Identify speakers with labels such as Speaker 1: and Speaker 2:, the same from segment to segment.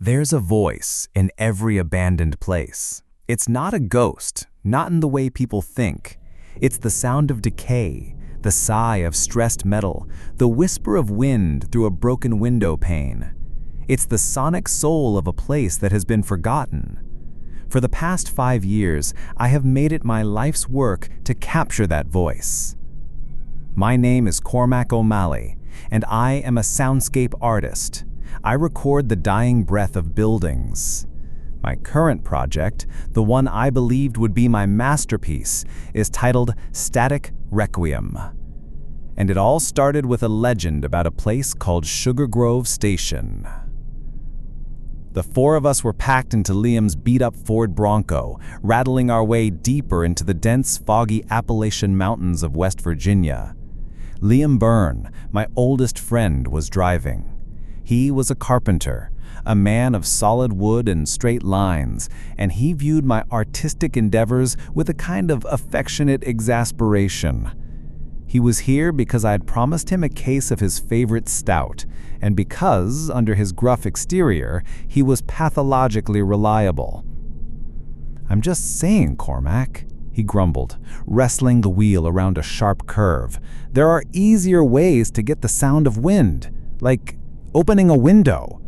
Speaker 1: There's a voice in every abandoned place. It's not a ghost, not in the way people think. It's the sound of decay, the sigh of stressed metal, the whisper of wind through a broken window pane. It's the sonic soul of a place that has been forgotten. For the past 5 years, I have made it my life's work to capture that voice. My name is Cormac O'Malley, and I am a soundscape artist. I record the dying breath of buildings. My current project, the one I believed would be my masterpiece, is titled Static Requiem. And it all started with a legend about a place called Sugar Grove Station. The 4 of us were packed into Liam's beat-up Ford Bronco, rattling our way deeper into the dense, foggy Appalachian Mountains of West Virginia. Liam Byrne, my oldest friend, was driving. He was a carpenter, a man of solid wood and straight lines, and he viewed my artistic endeavors with a kind of affectionate exasperation. He was here because I had promised him a case of his favorite stout, and because, under his gruff exterior, he was pathologically reliable. "I'm just saying, Cormac," he grumbled, wrestling the wheel around a sharp curve. "There are easier ways to get the sound of wind, like opening a window."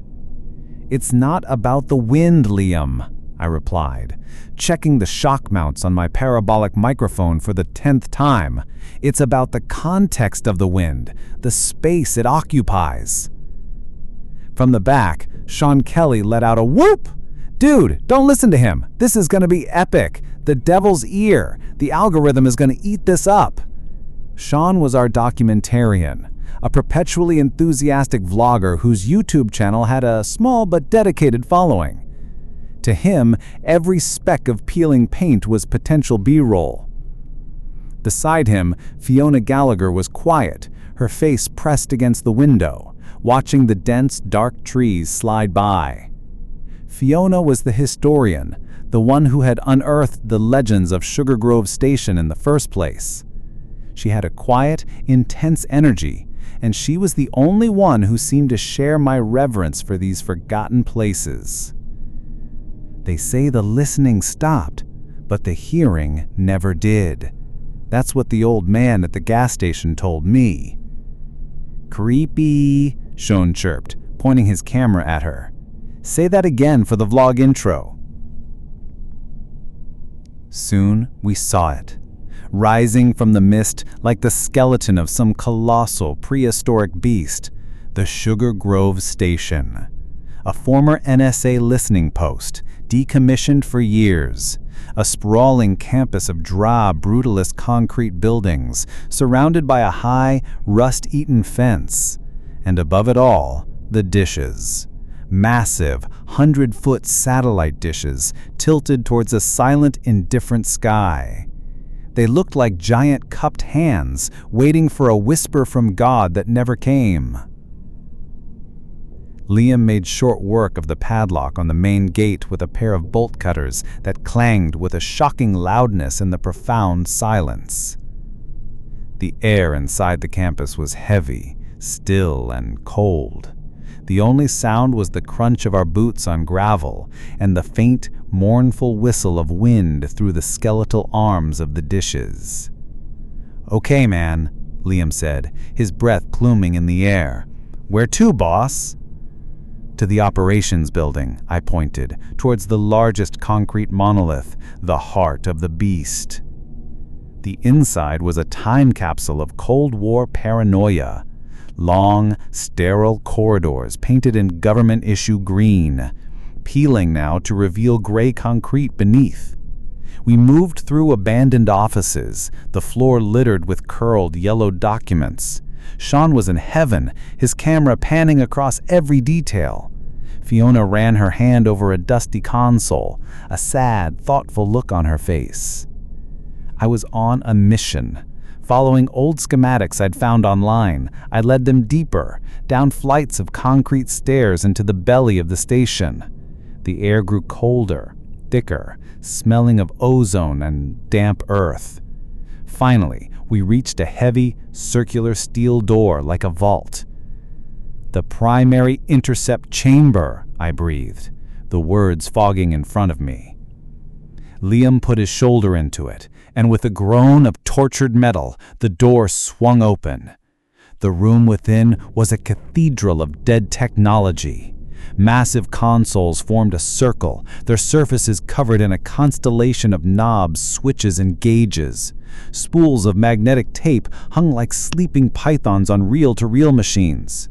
Speaker 1: "It's not about the wind, Liam," I replied, checking the shock mounts on my parabolic microphone for the 10th time. "It's about the context of the wind, the space it occupies." From the back, Sean Kelly let out a whoop. "Dude, don't listen to him. This is going to be epic. The devil's ear. The algorithm is going to eat this up." Sean was our documentarian, a perpetually enthusiastic vlogger whose YouTube channel had a small but dedicated following. To him, every speck of peeling paint was potential B-roll. Beside him, Fiona Gallagher was quiet, her face pressed against the window, watching the dense, dark trees slide by. Fiona was the historian, the one who had unearthed the legends of Sugar Grove Station in the first place. She had a quiet, intense energy, and she was the only one who seemed to share my reverence for these forgotten places. They say the listening stopped, but the hearing never did. That's what the old man at the gas station told me. "Creepy," Sean chirped, pointing his camera at her. "Say that again for the vlog intro." Soon we saw it, rising from the mist like the skeleton of some colossal prehistoric beast, the Sugar Grove Station, a former NSA listening post, decommissioned for years, a sprawling campus of dry, brutalist concrete buildings surrounded by a high, rust-eaten fence, and above it all, the dishes. Massive, 100-foot satellite dishes tilted towards a silent, indifferent sky. They looked like giant cupped hands waiting for a whisper from God that never came. Liam made short work of the padlock on the main gate with a pair of bolt cutters that clanged with a shocking loudness in the profound silence. The air inside the campus was heavy, still, and cold. The only sound was the crunch of our boots on gravel and the faint, mournful whistle of wind through the skeletal arms of the dishes. "Okay, man," Liam said, his breath pluming in the air. "Where to, boss?" "To the operations building," I pointed, towards the largest concrete monolith, the heart of the beast. The inside was a time capsule of Cold War paranoia. Long, sterile corridors painted in government-issue green, peeling now to reveal gray concrete beneath. We moved through abandoned offices, the floor littered with curled yellow documents. Sean was in heaven, his camera panning across every detail. Fiona ran her hand over a dusty console, a sad, thoughtful look on her face. I was on a mission. Following old schematics I'd found online, I led them deeper, down flights of concrete stairs into the belly of the station. The air grew colder, thicker, smelling of ozone and damp earth. Finally, we reached a heavy, circular steel door like a vault. "The primary intercept chamber," I breathed, the words fogging in front of me. Liam put his shoulder into it, and with a groan of tortured metal, the door swung open. The room within was a cathedral of dead technology. Massive consoles formed a circle, their surfaces covered in a constellation of knobs, switches, and gauges. Spools of magnetic tape hung like sleeping pythons on reel-to-reel machines.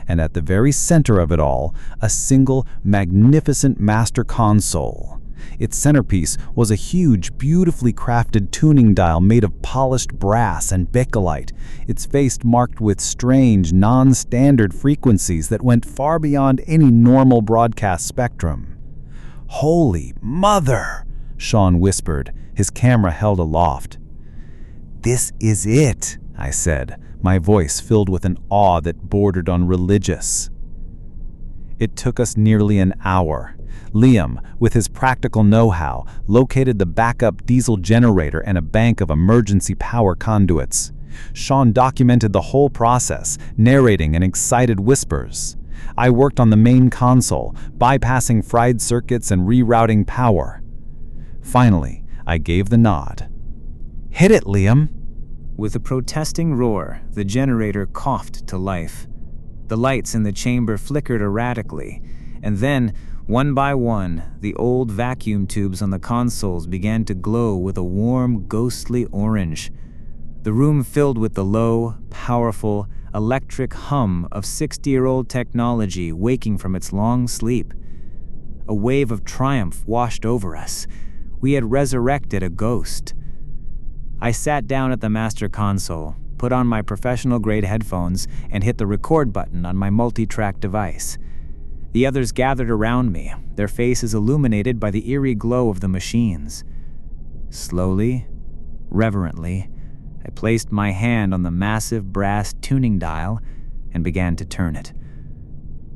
Speaker 1: And at the very center of it all, a single, magnificent master console. Its centerpiece was a huge, beautifully crafted tuning dial made of polished brass and bakelite, its face marked with strange, non-standard frequencies that went far beyond any normal broadcast spectrum. "Holy Mother!" Sean whispered, his camera held aloft. "This is it," I said, my voice filled with an awe that bordered on religious. It took us nearly an hour. Liam, with his practical know-how, located the backup diesel generator and a bank of emergency power conduits. Sean documented the whole process, narrating in excited whispers. I worked on the main console, bypassing fried circuits and rerouting power. Finally, I gave the nod. "Hit it, Liam."
Speaker 2: With a protesting roar, the generator coughed to life. The lights in the chamber flickered erratically, and then, one by one, the old vacuum tubes on the consoles began to glow with a warm, ghostly orange. The room filled with the low, powerful, electric hum of 60-year-old technology waking from its long sleep. A wave of triumph washed over us. We had resurrected a ghost. I sat down at the master console, put on my professional-grade headphones, and hit the record button on my multi-track device. The others gathered around me, their faces illuminated by the eerie glow of the machines. Slowly, reverently, I placed my hand on the massive brass tuning dial and began to turn it.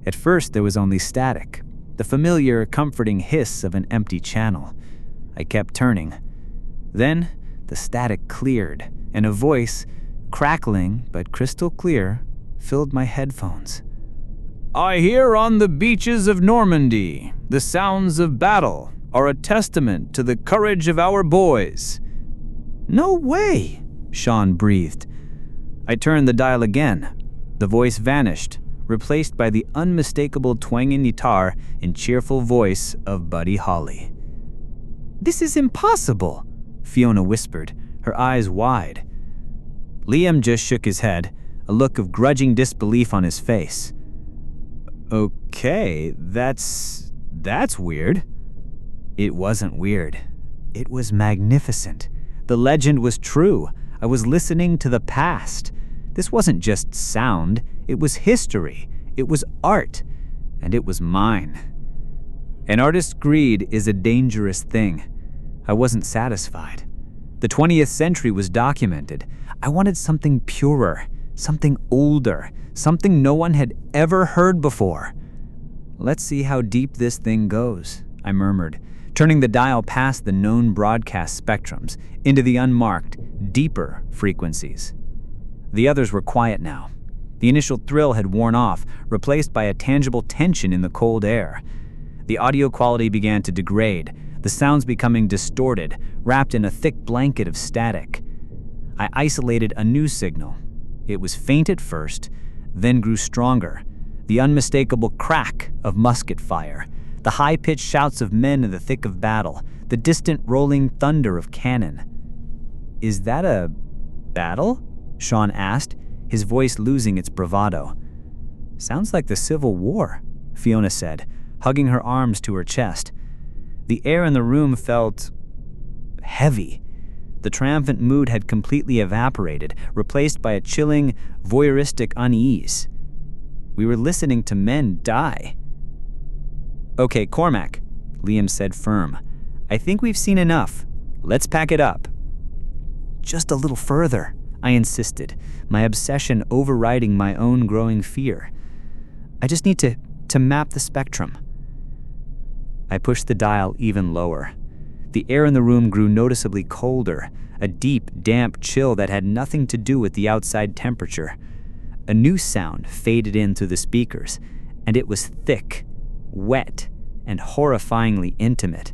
Speaker 2: At first, there was only static, the familiar, comforting hiss of an empty channel. I kept turning. Then, the static cleared, and a voice, crackling but crystal clear, filled my headphones. "I hear on the beaches of Normandy, the sounds of battle are a testament to the courage of our boys." "No way," Sean breathed. I turned the dial again. The voice vanished, replaced by the unmistakable twanging guitar and cheerful voice of Buddy Holly. "This is impossible," Fiona whispered, her eyes wide. Liam just shook his head, a look of grudging disbelief on his face. "Okay, that's weird." It wasn't weird. It was magnificent. The legend was true. I was listening to the past. This wasn't just sound. It was history. It was art. And it was mine. An artist's greed is a dangerous thing. I wasn't satisfied. The 20th century was documented. I wanted something purer, something older, something no one had ever heard before. "Let's see how deep this thing goes," I murmured, turning the dial past the known broadcast spectrums into the unmarked, deeper frequencies. The others were quiet now. The initial thrill had worn off, replaced by a tangible tension in the cold air. The audio quality began to degrade, the sounds becoming distorted, wrapped in a thick blanket of static. I isolated a new signal. It was faint at first, then grew stronger. The unmistakable crack of musket fire, the high-pitched shouts of men in the thick of battle, the distant rolling thunder of cannon. "Is that a battle?" Sean asked, his voice losing its bravado. "Sounds like the Civil War," Fiona said, hugging her arms to her chest. The air in the room felt heavy. The triumphant mood had completely evaporated, replaced by a chilling, voyeuristic unease. We were listening to men die. "Okay, Cormac," Liam said firm. "I think we've seen enough. Let's pack it up." "Just a little further," I insisted, my obsession overriding my own growing fear. "I just need to map the spectrum." I pushed the dial even lower. The air in the room grew noticeably colder, a deep, damp chill that had nothing to do with the outside temperature. A new sound faded in through the speakers, and it was thick, wet, and horrifyingly intimate.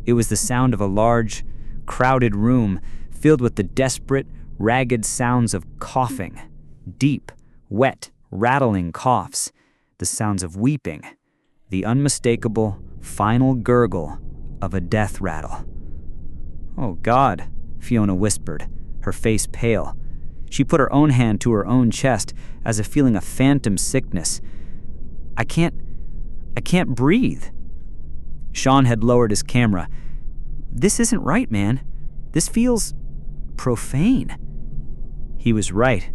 Speaker 2: It was the sound of a large, crowded room filled with the desperate, ragged sounds of coughing, deep, wet, rattling coughs, the sounds of weeping, the unmistakable, final gurgle of a death rattle. "Oh God," Fiona whispered, her face pale. She put her own hand to her own chest as if feeling a phantom sickness. I can't breathe." Sean had lowered his camera. "This isn't right, man. This feels profane." He was right.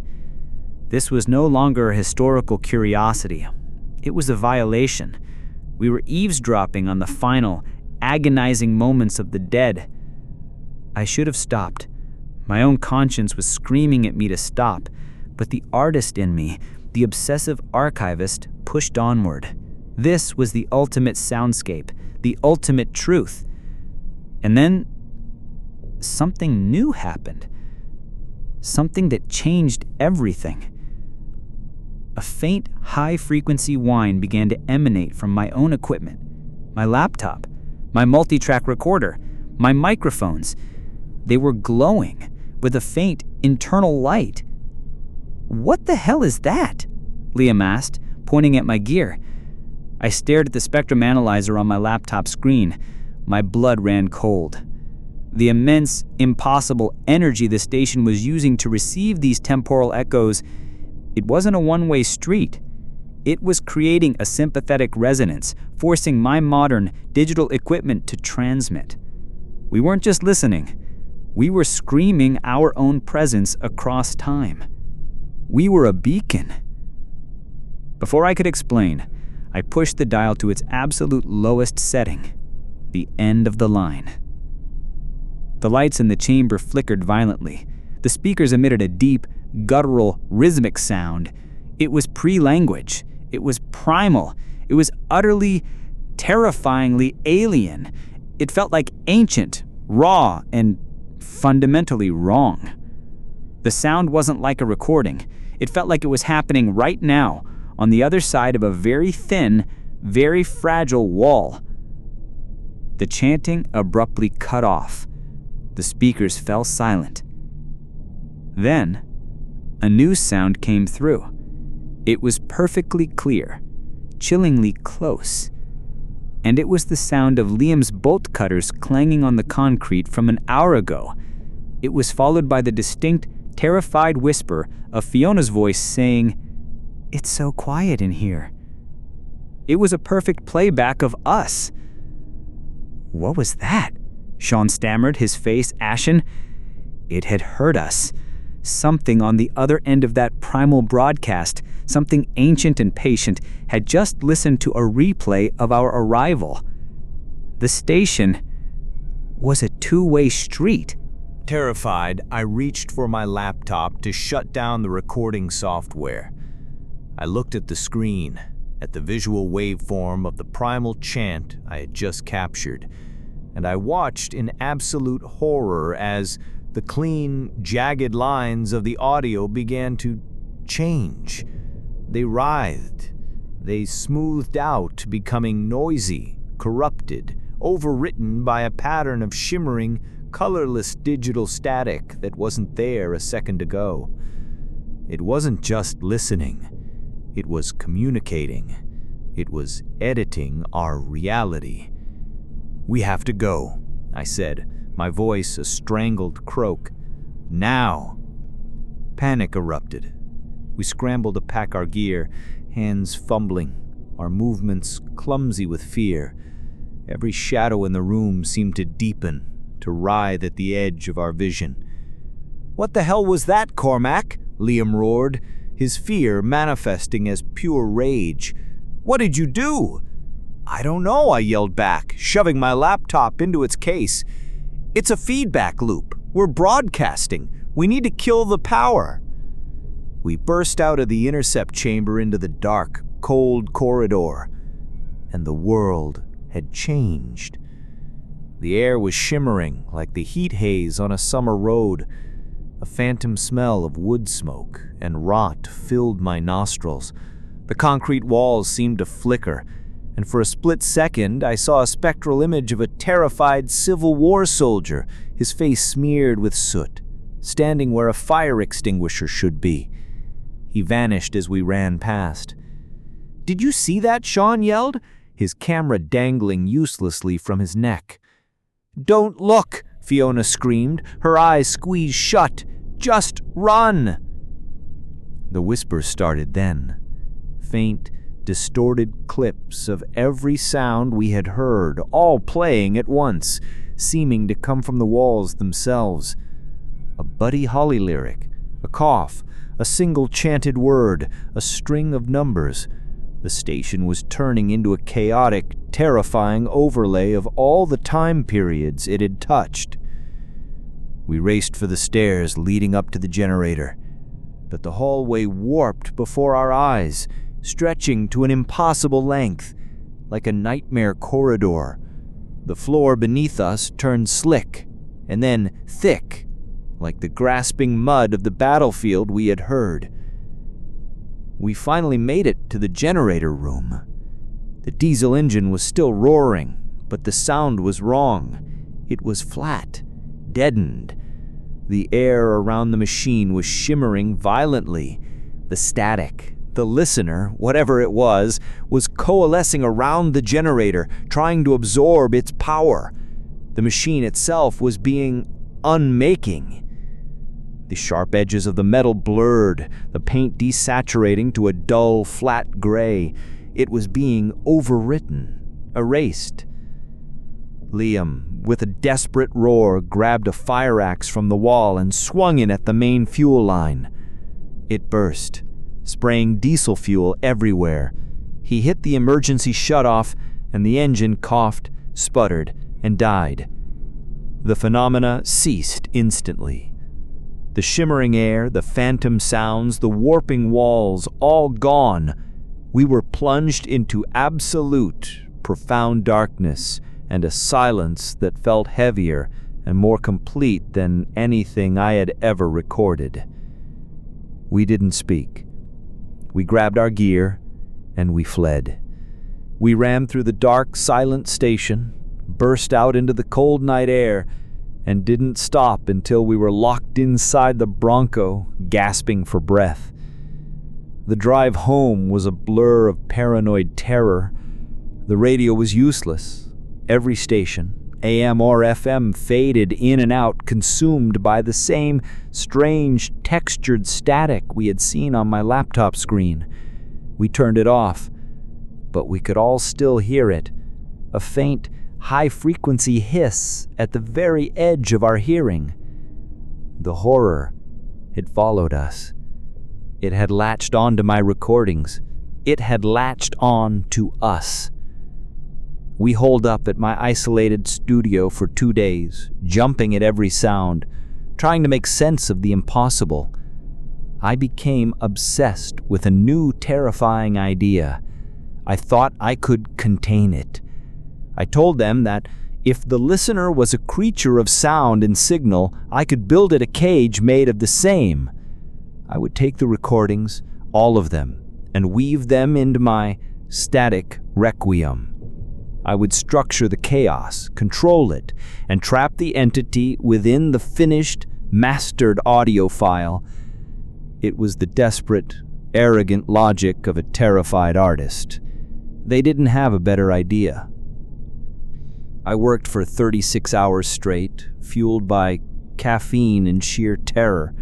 Speaker 2: This was no longer a historical curiosity. It was a violation. We were eavesdropping on the final, agonizing moments of the dead. I should have stopped. My own conscience was screaming at me to stop, but the artist in me, the obsessive archivist, pushed onward. This was the ultimate soundscape, the ultimate truth. And then something new happened. Something that changed everything. A faint, high-frequency whine began to emanate from my own equipment. My laptop, my multi-track recorder, my microphones. They were glowing with a faint internal light. "What the hell is that?" Liam asked, pointing at my gear. I stared at the spectrum analyzer on my laptop screen. My blood ran cold. The immense, impossible energy the station was using to receive these temporal echoes, it wasn't a one-way street. It was creating a sympathetic resonance, forcing my modern digital equipment to transmit. We weren't just listening. We were screaming our own presence across time. We were a beacon. Before I could explain, I pushed the dial to its absolute lowest setting, the end of the line. The lights in the chamber flickered violently. The speakers emitted a deep, guttural, rhythmic sound. It was pre-language. It was primal. It was utterly, terrifyingly alien. It felt like ancient, raw, and fundamentally wrong. The sound wasn't like a recording. It felt like it was happening right now, on the other side of a very thin, very fragile wall. The chanting abruptly cut off. The speakers fell silent. Then, a new sound came through. It was perfectly clear, chillingly close. And it was the sound of Liam's bolt cutters clanging on the concrete from an hour ago. It was followed by the distinct, terrified whisper of Fiona's voice saying, "It's so quiet in here." It was a perfect playback of us. "What was that?" Sean stammered, his face ashen. It had heard us. Something on the other end of that primal broadcast, something ancient and patient, had just listened to a replay of our arrival. The station was a two-way street.
Speaker 1: Terrified, I reached for my laptop to shut down the recording software. I looked at the screen, at the visual waveform of the primal chant I had just captured, and I watched in absolute horror as the clean, jagged lines of the audio began to change. They writhed. They smoothed out, becoming noisy, corrupted, overwritten by a pattern of shimmering, colorless digital static that wasn't there a second ago. It wasn't just listening. It was communicating. It was editing our reality. "We have to go," I said, my voice a strangled croak. "Now!" Panic erupted. We scrambled to pack our gear, hands fumbling, our movements clumsy with fear. Every shadow in the room seemed to deepen, to writhe at the edge of our vision. "What the hell was that, Cormac?" Liam roared, his fear manifesting as pure rage. "What did you do?" "I don't know," I yelled back, shoving my laptop into its case. "It's a feedback loop. We're broadcasting. We need to kill the power." We burst out of the intercept chamber into the dark, cold corridor, and the world had changed. The air was shimmering like the heat haze on a summer road. A phantom smell of wood smoke and rot filled my nostrils. The concrete walls seemed to flicker, and for a split second I saw a spectral image of a terrified Civil War soldier, his face smeared with soot, standing where a fire extinguisher should be. He vanished as we ran past. "Did you see that?" Sean yelled, his camera dangling uselessly from his neck. "Don't look!" Fiona screamed, her eyes squeezed shut. "Just run!" The whispers started then. Faint, distorted clips of every sound we had heard, all playing at once, seeming to come from the walls themselves. A Buddy Holly lyric, a cough, a single chanted word, a string of numbers. The station was turning into a chaotic, terrifying overlay of all the time periods it had touched. We raced for the stairs leading up to the generator, but the hallway warped before our eyes, stretching to an impossible length, like a nightmare corridor. The floor beneath us turned slick, and then thick, like the grasping mud of the battlefield we had heard. We finally made it to the generator room. The diesel engine was still roaring, but the sound was wrong. It was flat, deadened. The air around the machine was shimmering violently. The static, the listener, whatever it was coalescing around the generator, trying to absorb its power. The machine itself was being unmaking. The sharp edges of the metal blurred, the paint desaturating to a dull, flat gray. It was being overwritten, erased. Liam, with a desperate roar, grabbed a fire axe from the wall and swung it at the main fuel line. It burst, spraying diesel fuel everywhere. He hit the emergency shutoff, and the engine coughed, sputtered, and died. The phenomena ceased instantly. The shimmering air, the phantom sounds, the warping walls, all gone. We were plunged into absolute, profound darkness and a silence that felt heavier and more complete than anything I had ever recorded. We didn't speak. We grabbed our gear and we fled. We ran through the dark, silent station, burst out into the cold night air, and didn't stop until we were locked inside the Bronco, gasping for breath. The drive home was a blur of paranoid terror. The radio was useless. Every station, AM or FM, faded in and out, consumed by the same strange, textured static we had seen on my laptop screen. We turned it off, but we could all still hear it, a faint, high-frequency hiss at the very edge of our hearing. The horror had followed us. It had latched on to my recordings. It had latched on to us. We holed up at my isolated studio for 2 days, jumping at every sound, trying to make sense of the impossible. I became obsessed with a new terrifying idea. I thought I could contain it. I told them that if the listener was a creature of sound and signal, I could build it a cage made of the same. I would take the recordings, all of them, and weave them into my static requiem. I would structure the chaos, control it, and trap the entity within the finished, mastered audio file. It was the desperate, arrogant logic of a terrified artist. They didn't have a better idea. I worked for 36 hours straight, fueled by caffeine and sheer terror.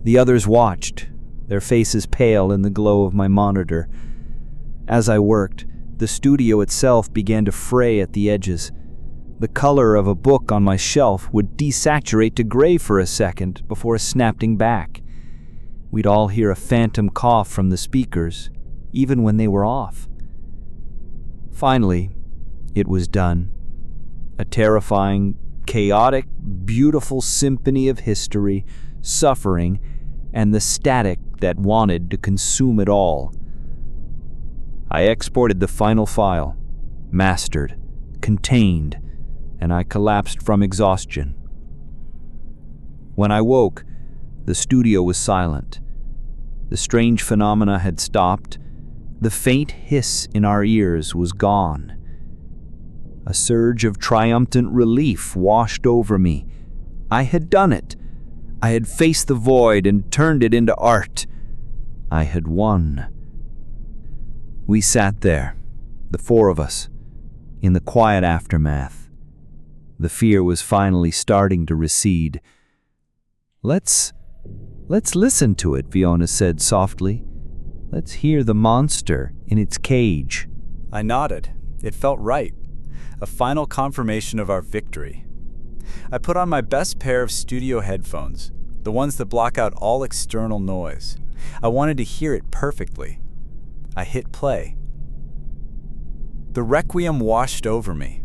Speaker 1: The others watched, their faces pale in the glow of my monitor. As I worked, the studio itself began to fray at the edges. The color of a book on my shelf would desaturate to gray for a second before snapping back. We'd all hear a phantom cough from the speakers, even when they were off. Finally, it was done. A terrifying, chaotic, beautiful symphony of history, suffering, and the static that wanted to consume it all. I exported the final file, mastered, contained, and I collapsed from exhaustion. When I woke, the studio was silent. The strange phenomena had stopped.
Speaker 3: The faint hiss in our ears was gone. A surge of triumphant relief washed over me. I had done it. I had faced the void and turned it into art. I had won. We sat there, the four of us, in the quiet aftermath. The fear was finally starting to recede. Let's listen to it, Fiona said softly. Let's hear the monster in its cage.
Speaker 4: I nodded. It felt right. A final confirmation of our victory. I put on my best pair of studio headphones, the ones that block out all external noise. I wanted to hear it perfectly. I hit play. The requiem washed over me.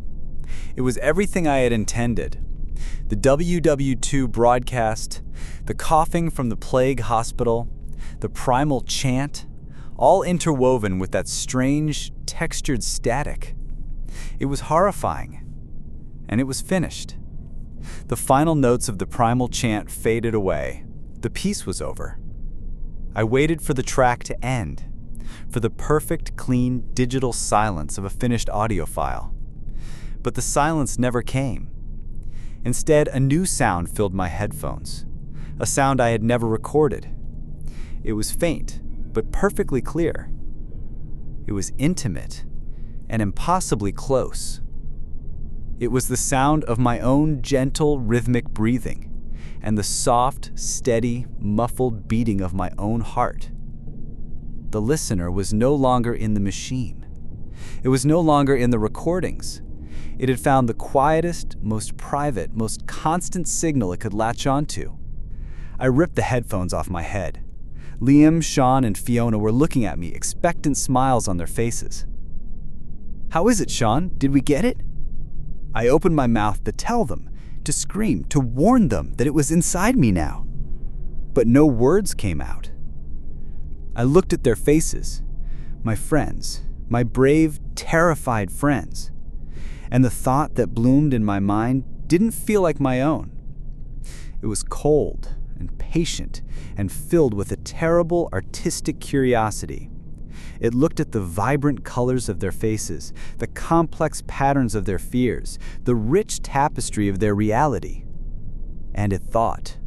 Speaker 4: It was everything I had intended. The WW2 broadcast, the coughing from the plague hospital, the primal chant, all interwoven with that strange, textured static. It was horrifying, and it was finished. The final notes of the primal chant faded away. The piece was over. I waited for the track to end, for the perfect, clean, digital silence of a finished audio file. But the silence never came. Instead, a new sound filled my headphones, a sound I had never recorded. It was faint, but perfectly clear. It was intimate and impossibly close. It was the sound of my own gentle, rhythmic breathing and the soft, steady, muffled beating of my own heart. The listener was no longer in the machine. It was no longer in the recordings. It had found the quietest, most private, most constant signal it could latch onto. I ripped the headphones off my head. Liam, Sean, and Fiona were looking at me, expectant smiles on their faces. "How is it, Sean? Did we get it?" I opened my mouth to tell them, to scream, to warn them that it was inside me now. But no words came out. I looked at their faces, my friends, my brave, terrified friends, and the thought that bloomed in my mind didn't feel like my own. It was cold and patient and filled with a terrible artistic curiosity. It looked at the vibrant colors of their faces, the complex patterns of their fears, the rich tapestry of their reality. And it thought,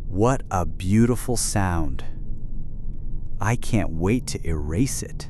Speaker 4: "What a beautiful sound. I can't wait to erase it."